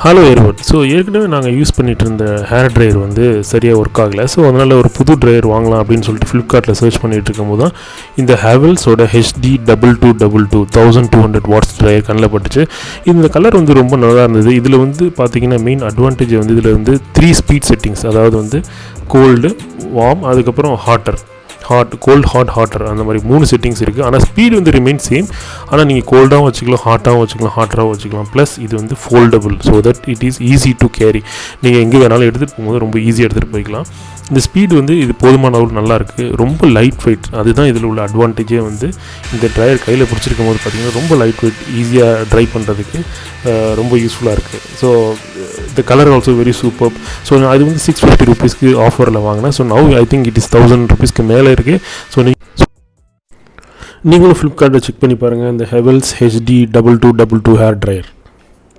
Hello everyone. So ஏற்கனவே நாங்கள் use பண்ணிகிட்டு இருந்த ஹேர் ட்ரையர் வந்து சரியாக ஒர்க் ஆகலை. ஸோ அதனால் ஒரு புது ட்ரையர் வாங்கலாம் அப்படின்னு சொல்லிட்டு ஃப்ளிப்கார்ட்டில் சர்ச் பண்ணிகிட்டு இருக்கும்போது தான் இந்த ஹேவல்ஸோட HD2222 1200 வாட்ஸ் ட்ரையர் கண்ணில் பட்டுச்சு. இந்த கலர் வந்து ரொம்ப நல்லா இருந்தது. இதில் வந்து பார்த்திங்கன்னா மெயின் அட்வான்டேஜ் வந்து இதில் வந்து 3 ஸ்பீட் செட்டிங்ஸ், அதாவது வந்து கோல்டு, வார்ம், அதுக்கப்புறம் கோல்ட், ஹாட்டர், அந்த மாதிரி 3 செட்டிங்ஸ் இருக்குது. ஆனால் ஸ்பீடு வந்து ரிமைன் சேம். ஆனால் நீங்கள் கோல்டாகவும் வச்சுக்கலாம், ஹாட்டாகவும் வச்சுக்கலாம், ஹாட்டராகவும் வச்சுக்கலாம். ப்ளஸ் இது வந்து foldable, so that it is easy to carry. நீங்கள் எங்கே வேணாலும் எடுத்துகிட்டு போகும்போது ரொம்ப ஈஸியாக எடுத்துகிட்டு போய்க்கலாம். இந்த ஸ்பீடு வந்து இது போதுமான அளவு நல்லா இருக்குது. ரொம்ப லைட் வெயிட், அதுதான் இதில் உள்ள அட்வான்டேஜே. வந்து இந்த ட்ரையர் கையில் பிடிச்சிருக்கும் போது பார்த்திங்கன்னா ரொம்ப லைட் வெயிட், ஈஸியாக ட்ரை பண்ணுறதுக்கு ரொம்ப யூஸ்ஃபுல்லாக இருக்குது. ஸோ இந்த colour also very super. So அது வந்து 650 rupeesக்கு ஆஃபரில் வாங்கினேன். So now I think it is 1000 rupeesக்கு மேலே இருக்குது. ஸோ நீங்களும் ஃப்ளிப்கார்ட்டில் செக் பண்ணி பாருங்கள் இந்த ஹெவல்ஸ் HD2222 ஹேர் ட்ரையர்.